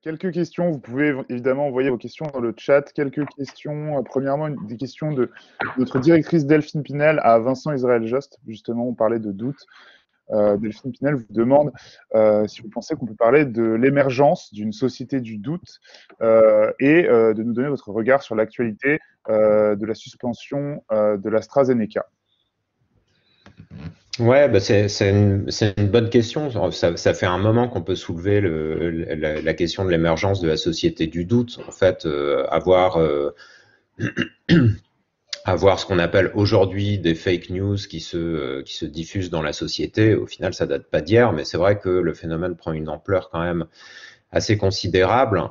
Quelques questions, vous pouvez évidemment envoyer vos questions dans le chat. Quelques questions. Premièrement, des questions de notre directrice Delphine Pinel à Vincent Israël Jost. Justement, on parlait de doute. Delphine Pinel vous demande si vous pensez qu'on peut parler de l'émergence d'une société du doute et de nous donner votre regard sur l'actualité de la suspension de l'AstraZeneca. Ouais, bah c'est une bonne question. Ça fait un moment qu'on peut soulever la question de l'émergence de la société du doute. En fait, avoir ce qu'on appelle aujourd'hui des fake news qui se diffusent dans la société, au final, ça date pas d'hier, mais c'est vrai que le phénomène prend une ampleur quand même assez considérable.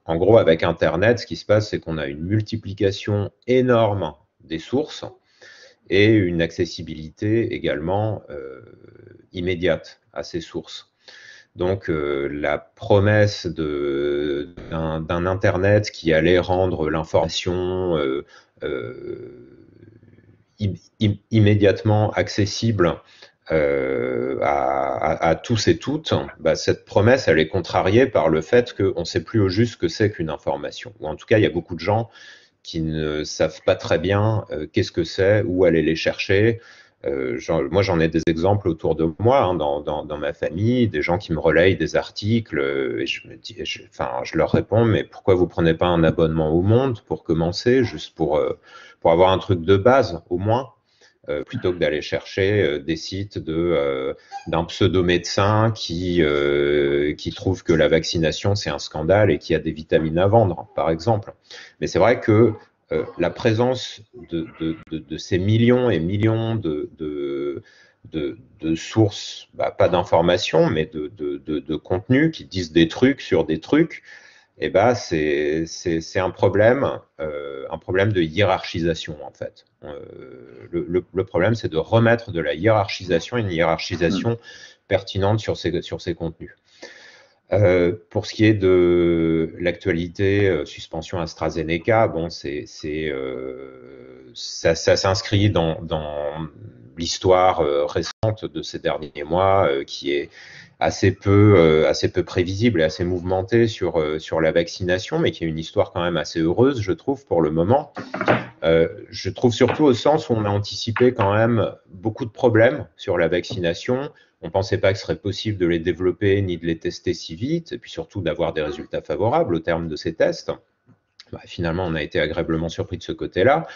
En gros, avec Internet, ce qui se passe, c'est qu'on a une multiplication énorme des sources et une accessibilité également immédiate à ces sources. Donc la promesse d'un Internet qui allait rendre l'information immédiatement accessible à tous et toutes, bah, cette promesse, elle est contrariée par le fait qu'on ne sait plus au juste ce que c'est qu'une information. Ou en tout cas, il y a beaucoup de gens qui ne savent pas très bien qu'est-ce que c'est, où aller les chercher. Moi, j'en ai des exemples autour de moi, hein, dans ma famille, des gens qui me relayent des articles, et je leur réponds, mais pourquoi vous prenez pas un abonnement au Monde pour commencer, juste pour avoir un truc de base, au moins, plutôt que d'aller chercher des sites d'un pseudo-médecin qui trouve que la vaccination, c'est un scandale et qui a des vitamines à vendre, par exemple. Mais c'est vrai que la présence de ces millions et millions de sources, bah, pas d'informations, mais de contenus qui disent des trucs sur des trucs, eh ben c'est un problème de hiérarchisation, en fait. Le problème, c'est de remettre de la hiérarchisation, une hiérarchisation pertinente sur ces contenus. Pour ce qui est de l'actualité, suspension AstraZeneca, bon, ça s'inscrit dans l'histoire récente de ces derniers mois, qui est assez peu prévisible et assez mouvementée sur la vaccination, mais qui est une histoire quand même assez heureuse, je trouve, pour le moment. Je trouve surtout au sens où on a anticipé quand même beaucoup de problèmes sur la vaccination. On ne pensait pas que ce serait possible de les développer ni de les tester si vite, et puis surtout d'avoir des résultats favorables au terme de ces tests. Bah, finalement, on a été agréablement surpris de ce côté-là.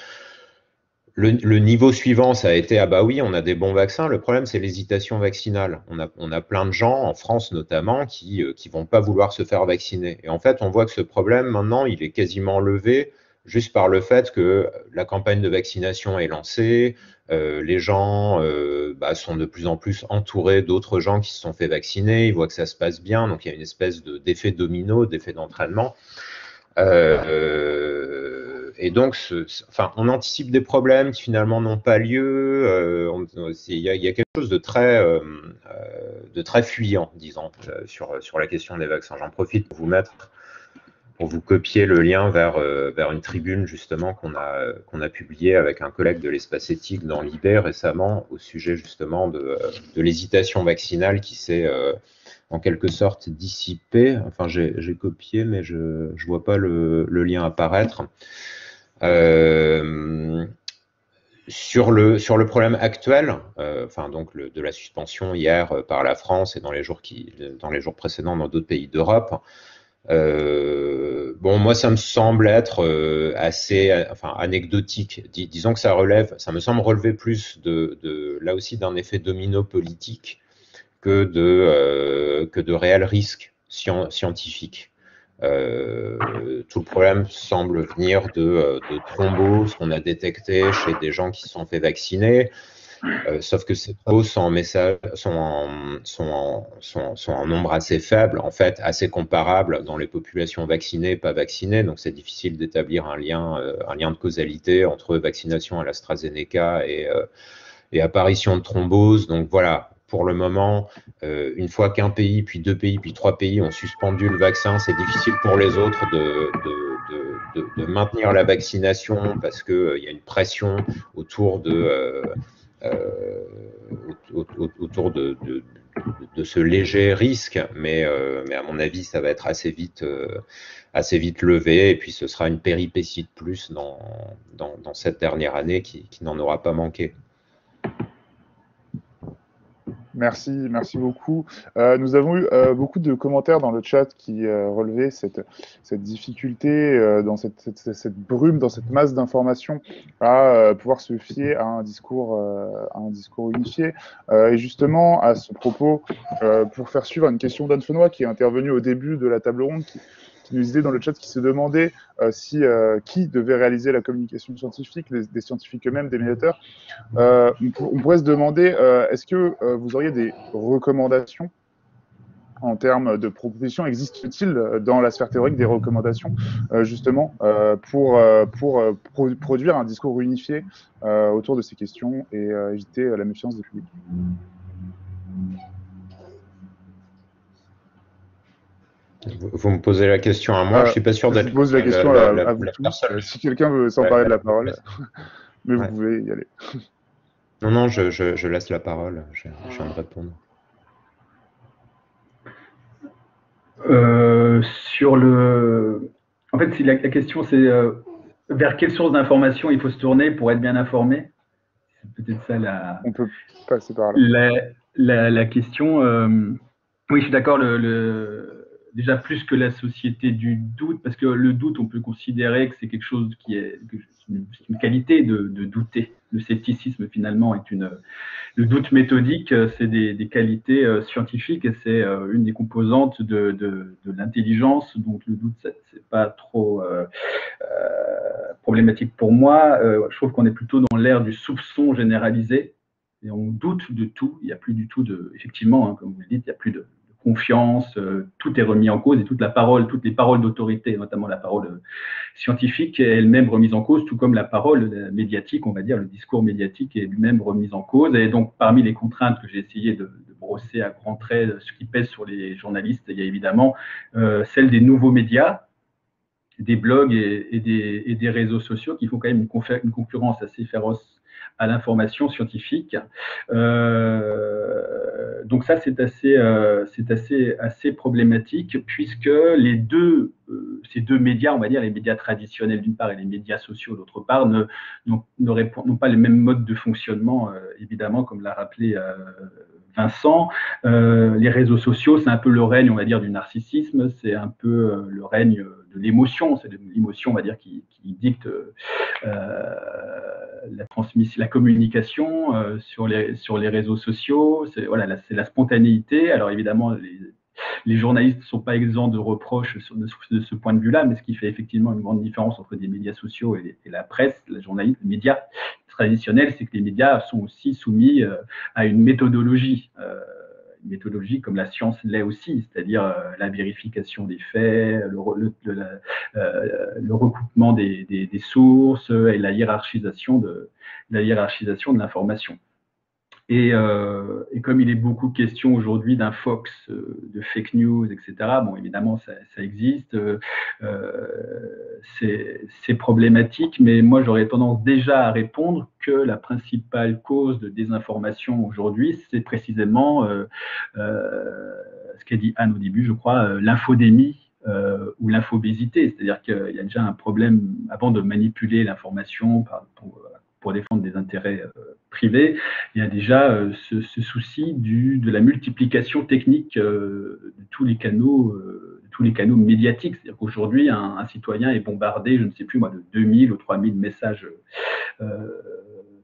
Le niveau suivant, ça a été, ah bah oui, on a des bons vaccins. Le problème, c'est l'hésitation vaccinale. On a plein de gens, en France notamment, qui vont pas vouloir se faire vacciner. Et en fait, on voit que ce problème, maintenant, il est quasiment levé juste par le fait que la campagne de vaccination est lancée, les gens bah, sont de plus en plus entourés d'autres gens qui se sont fait vacciner, ils voient que ça se passe bien, donc il y a une espèce d'effet domino, d'effet d'entraînement. Et donc, on anticipe des problèmes qui finalement n'ont pas lieu. Il y a quelque chose de très fuyant, disons, sur la question des vaccins. J'en profite pour vous copier le lien vers une tribune justement qu'on a publiée avec un collègue de l'espace éthique dans l'IB récemment au sujet justement de l'hésitation vaccinale qui s'est en quelque sorte dissipée. Enfin, j'ai copié, mais je ne vois pas le lien apparaître. Sur le problème actuel, donc de la suspension hier par la France et dans les jours précédents dans d'autres pays d'Europe, bon, moi, ça me semble être assez, anecdotique. Disons que ça me semble relever plus là aussi d'un effet domino politique que de réels risques scientifiques. Tout le problème semble venir de thromboses qu'on a détectées chez des gens qui se sont fait vacciner. Sauf que ces thromboses sont en nombre assez faible, en fait, assez comparable dans les populations vaccinées et pas vaccinées. Donc, c'est difficile d'établir un lien de causalité entre vaccination à l'AstraZeneca et apparition de thrombose. Donc, voilà. Pour le moment, une fois qu'un pays, puis deux pays, puis trois pays ont suspendu le vaccin, c'est difficile pour les autres de maintenir la vaccination parce qu'il y a une pression autour de ce léger risque, mais à mon avis, ça va être assez vite levé, et puis ce sera une péripétie de plus dans cette dernière année qui n'en aura pas manqué. Merci beaucoup. Nous avons eu beaucoup de commentaires dans le chat qui relevaient cette difficulté dans cette brume, dans cette masse d'informations, à pouvoir se fier à un discours unifié. Et justement, à ce propos, pour faire suivre une question d'Anne Fenoy qui est intervenue au début de la table ronde, qui nous disait dans le chat qui se demandait qui devait réaliser la communication scientifique, des scientifiques eux-mêmes, des médiateurs. On pourrait se demander, est-ce que vous auriez des recommandations en termes de propositions? Existe-t-il dans la sphère théorique des recommandations justement pour produire un discours unifié autour de ces questions et éviter la méfiance des publics? Vous me posez la question à moi, je suis pas sûr d'être. Je pose la question à vous tous. Si quelqu'un veut s'emparer de la parole, mais vous pouvez y aller. Non, je laisse la parole, je viens de répondre. En fait, si la question c'est vers quelle source d'information il faut se tourner pour être bien informé, c'est peut-être ça la. On peut passer par là. La question. Oui, je suis d'accord. Déjà plus que la société du doute, parce que le doute, on peut considérer que c'est quelque chose qui est une qualité de douter. Le scepticisme, finalement, est le doute méthodique, c'est des qualités scientifiques et c'est une des composantes de l'intelligence. Donc le doute, c'est pas trop problématique pour moi. Je trouve qu'on est plutôt dans l'ère du soupçon généralisé et on doute de tout. Il n'y a plus du tout effectivement, hein, comme vous le dites, il n'y a plus de confiance, tout est remis en cause et toutes les paroles d'autorité, notamment la parole scientifique, est elle-même remise en cause, tout comme la parole médiatique, on va dire, le discours médiatique est lui-même remis en cause. Et donc, parmi les contraintes que j'ai essayé de brosser à grands traits, ce qui pèse sur les journalistes, il y a évidemment celle des nouveaux médias, des blogs et des réseaux sociaux qui font quand même une concurrence assez féroce à l'information scientifique. Donc ça, c'est assez problématique puisque ces deux médias, on va dire les médias traditionnels d'une part et les médias sociaux d'autre part, n'ont pas les mêmes modes de fonctionnement, évidemment, comme l'a rappelé Vincent. Les réseaux sociaux, c'est un peu le règne, on va dire, du narcissisme, c'est un peu le règne de l'émotion, c'est l'émotion, on va dire, qui dicte la communication sur les réseaux sociaux. C'est la spontanéité. Alors évidemment, les journalistes ne sont pas exempts de reproches de ce point de vue-là, mais ce qui fait effectivement une grande différence entre des médias sociaux et la presse, les journalistes, les médias traditionnels, c'est que les médias sont aussi soumis à une méthodologie comme la science l'est aussi, c'est-à-dire la vérification des faits, le recoupement des sources et la hiérarchisation de l'information. Et comme il est beaucoup question aujourd'hui d'infox, de fake news, etc., bon, évidemment, ça existe, c'est problématique, mais moi, j'aurais tendance déjà à répondre que la principale cause de désinformation aujourd'hui, c'est précisément ce qu'a dit Anne au début, je crois, l'infodémie ou l'infobésité, c'est-à-dire qu'il y a déjà un problème avant de manipuler l'information pour défendre des intérêts privés, il y a déjà ce souci de la multiplication technique de tous les canaux médiatiques. C'est-à-dire qu'aujourd'hui, un citoyen est bombardé, je ne sais plus moi, de 2000 ou 3000 messages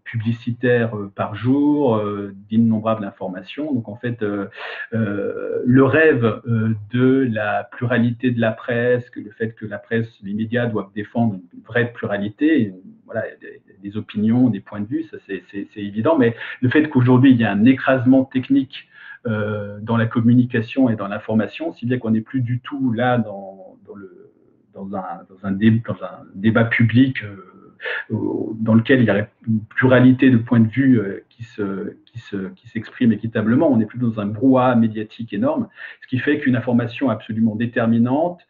publicitaires par jour, d'innombrables informations. Donc en fait, le rêve de la pluralité de la presse, que le fait que la presse, les médias doivent défendre une vraie pluralité, voilà, des opinions, des points de vue, ça c'est évident, mais le fait qu'aujourd'hui il y a un écrasement technique dans la communication et dans l'information, si bien qu'on n'est plus du tout là dans un débat public dans lequel il y aurait une pluralité de points de vue qui s'expriment équitablement. On est plus dans un brouhaha médiatique énorme, ce qui fait qu'une information absolument déterminante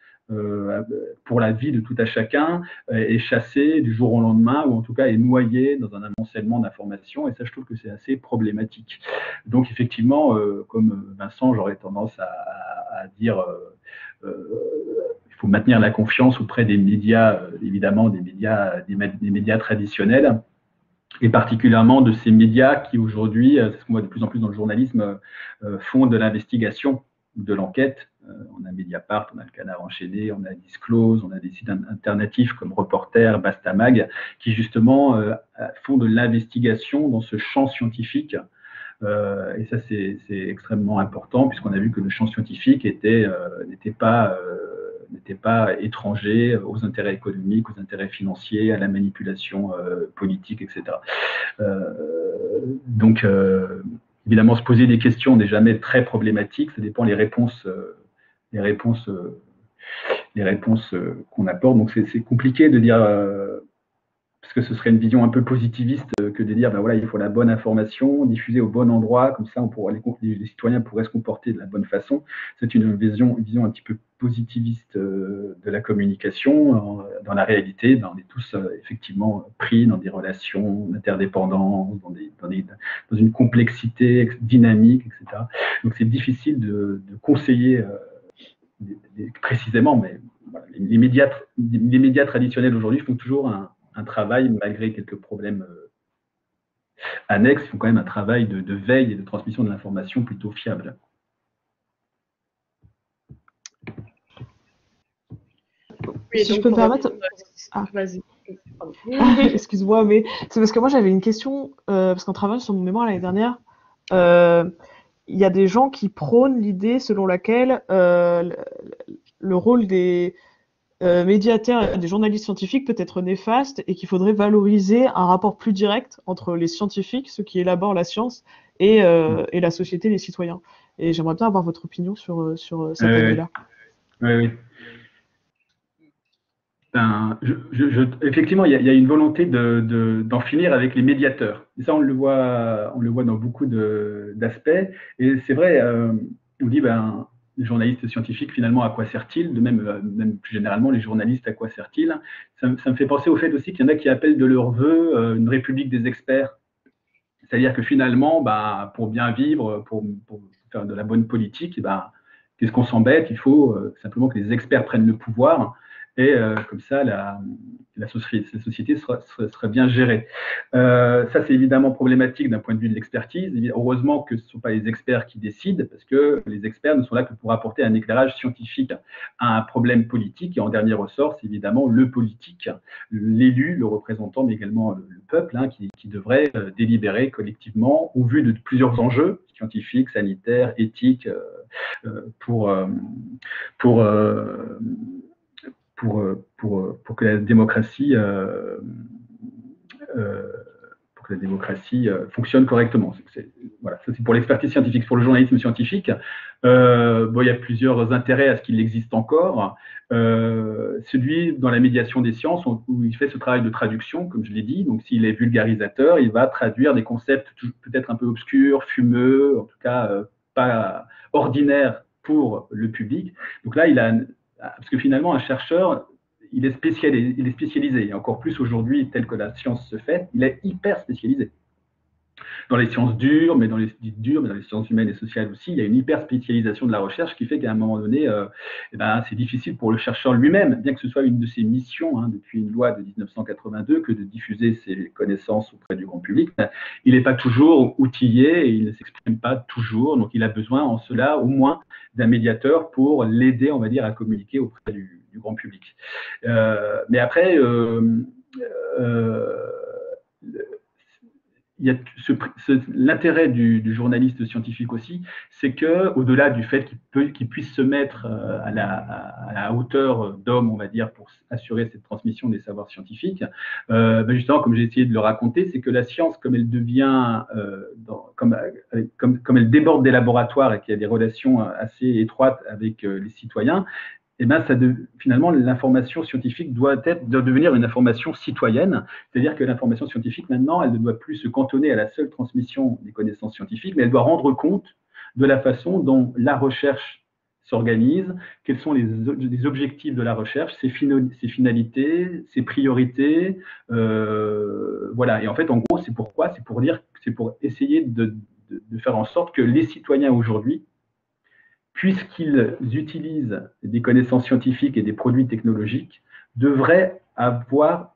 pour la vie de tout à chacun est chassé du jour au lendemain, ou en tout cas est noyé dans un amoncellement d'informations, et ça, je trouve que c'est assez problématique. Donc, effectivement, comme Vincent, j'aurais tendance à dire il faut maintenir la confiance auprès des médias, évidemment, des médias traditionnels, et particulièrement de ces médias qui aujourd'hui, c'est ce qu'on voit de plus en plus dans le journalisme, font de l'investigation, de l'enquête. On a Mediapart, on a le Canard enchaîné, on a Disclose, on a des sites alternatifs comme Reporter, Bastamag, qui justement font de l'investigation dans ce champ scientifique. Et ça, c'est extrêmement important, puisqu'on a vu que le champ scientifique n'était pas étranger aux intérêts économiques, aux intérêts financiers, à la manipulation politique, etc. Donc, évidemment, se poser des questions n'est jamais très problématique. Ça dépend des réponses qu'on apporte. Donc, c'est compliqué de dire, parce que ce serait une vision un peu positiviste, que de dire, ben voilà, il faut la bonne information, diffusée au bon endroit, comme ça, les citoyens pourraient se comporter de la bonne façon. C'est une vision un petit peu positiviste de la communication. Dans la réalité, ben, on est tous effectivement pris dans des relations d'interdépendance, dans une complexité dynamique, etc. Donc, c'est difficile de conseiller précisément, mais voilà, les médias traditionnels aujourd'hui font toujours un travail, malgré quelques problèmes annexes, ils font quand même un travail de veille et de transmission de l'information plutôt fiable. Oui, si je peux me permettre... Vas-y. Excuse-moi, mais c'est parce que moi j'avais une question, parce qu'en travaillant sur mon mémoire l'année dernière, il y a des gens qui prônent l'idée selon laquelle le rôle des médiateurs et des journalistes scientifiques peut être néfaste, et qu'il faudrait valoriser un rapport plus direct entre les scientifiques, ceux qui élaborent la science, et la société, les citoyens. Et j'aimerais bien avoir votre opinion sur cette idée-là. Oui. Effectivement, il y a une volonté d'en finir avec les médiateurs. Et ça, on le voit dans beaucoup d'aspects. Et c'est vrai, on dit, les journalistes scientifiques, finalement, à quoi servent-ils? De même plus généralement, les journalistes, à quoi servent-ils? Ça me fait penser au fait aussi qu'il y en a qui appellent de leur vœu une république des experts. C'est-à-dire que finalement, pour bien vivre, pour faire de la bonne politique, qu'est-ce qu'on s'embête? Il faut simplement que les experts prennent le pouvoir. Et comme ça, la société sera bien gérée. Ça, c'est évidemment problématique d'un point de vue de l'expertise. Heureusement que ce ne sont pas les experts qui décident, parce que les experts ne sont là que pour apporter un éclairage scientifique à un problème politique. Et en dernier ressort, c'est évidemment le politique, l'élu, le représentant, mais également le peuple, qui devrait délibérer collectivement au vu de plusieurs enjeux scientifiques, sanitaires, éthiques, pour que la démocratie fonctionne correctement. Voilà, ça c'est pour l'expertise scientifique. Pour le journalisme scientifique, il y a plusieurs intérêts à ce qu'il existe encore. Celui dans la médiation des sciences, où il fait ce travail de traduction, comme je l'ai dit. Donc, s'il est vulgarisateur, il va traduire des concepts peut-être un peu obscurs, fumeux, en tout cas pas ordinaires pour le public. Donc là, parce que finalement, un chercheur, il est spécialisé, et encore plus aujourd'hui, tel que la science se fait, il est hyper spécialisé. Dans les sciences dures, mais dans les sciences humaines et sociales aussi, il y a une hyper spécialisation de la recherche qui fait qu'à un moment donné, c'est difficile pour le chercheur lui-même, bien que ce soit une de ses missions, depuis une loi de 1982, que de diffuser ses connaissances auprès du grand public. Il n'est pas toujours outillé et il ne s'exprime pas toujours, donc il a besoin en cela au moins d'un médiateur pour l'aider, on va dire, à communiquer auprès du grand public. Mais après, il y a l'intérêt du journaliste scientifique aussi, c'est que, au-delà du fait qu'il puisse se mettre à la hauteur d'homme, on va dire, pour assurer cette transmission des savoirs scientifiques, justement, comme j'ai essayé de le raconter, c'est que la science, comme elle devient, comme elle déborde des laboratoires et qu'il y a des relations assez étroites avec les citoyens, finalement, l'information scientifique doit devenir une information citoyenne. C'est-à-dire que l'information scientifique, maintenant, elle ne doit plus se cantonner à la seule transmission des connaissances scientifiques, mais elle doit rendre compte de la façon dont la recherche s'organise, quels sont les objectifs de la recherche, ses finalités, ses priorités, voilà. Et en fait, en gros, c'est pourquoi? C'est pour essayer de faire en sorte que les citoyens aujourd'hui, puisqu'ils utilisent des connaissances scientifiques et des produits technologiques, devraient avoir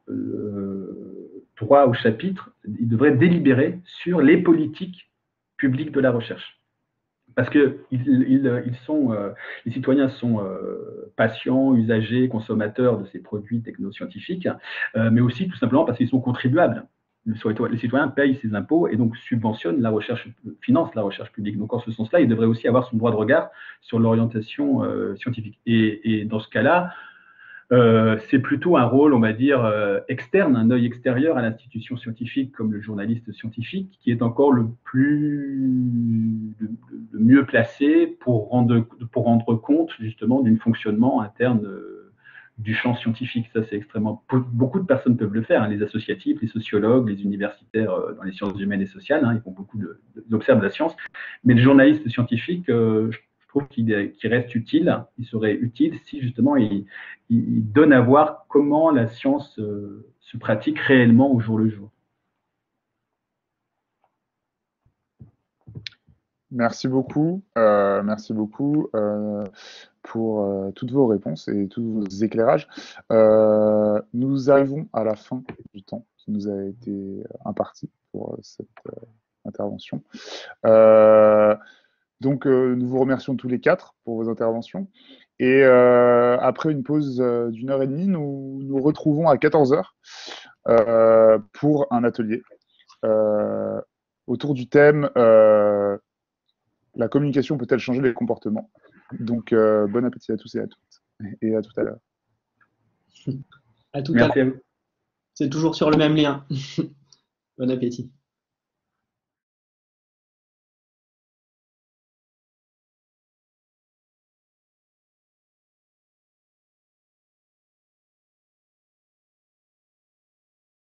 droit au chapitre, ils devraient délibérer sur les politiques publiques de la recherche. Parce que les citoyens sont patients, usagers, consommateurs de ces produits technoscientifiques, mais aussi tout simplement parce qu'ils sont contribuables. Les citoyens payent ses impôts et donc subventionnent la recherche, financent la recherche publique. Donc en ce sens-là, il devrait aussi avoir son droit de regard sur l'orientation scientifique. Et dans ce cas-là, c'est plutôt un rôle, on va dire, externe, un œil extérieur à l'institution scientifique, comme le journaliste scientifique, qui est encore le mieux placé pour rendre compte justement d'un fonctionnement interne du champ scientifique. Ça, c'est extrêmement... Beaucoup de personnes peuvent le faire, hein, les associatifs, les sociologues, les universitaires dans les sciences humaines et sociales, hein, ils observent la science. Mais le journaliste scientifique, je trouve qu'il reste utile, il serait utile si justement il donne à voir comment la science se pratique réellement au jour le jour. Merci beaucoup pour toutes vos réponses et tous vos éclairages. Nous arrivons à la fin du temps qui nous a été imparti pour cette intervention. Donc, nous vous remercions tous les quatre pour vos interventions. Et après une pause d'1h30, nous nous retrouvons à 14h pour un atelier autour du thème la communication peut-elle changer les comportements? Donc, bon appétit à tous et à toutes. Et à tout à l'heure. À tout à l'heure. C'est toujours sur le même lien. Bon appétit.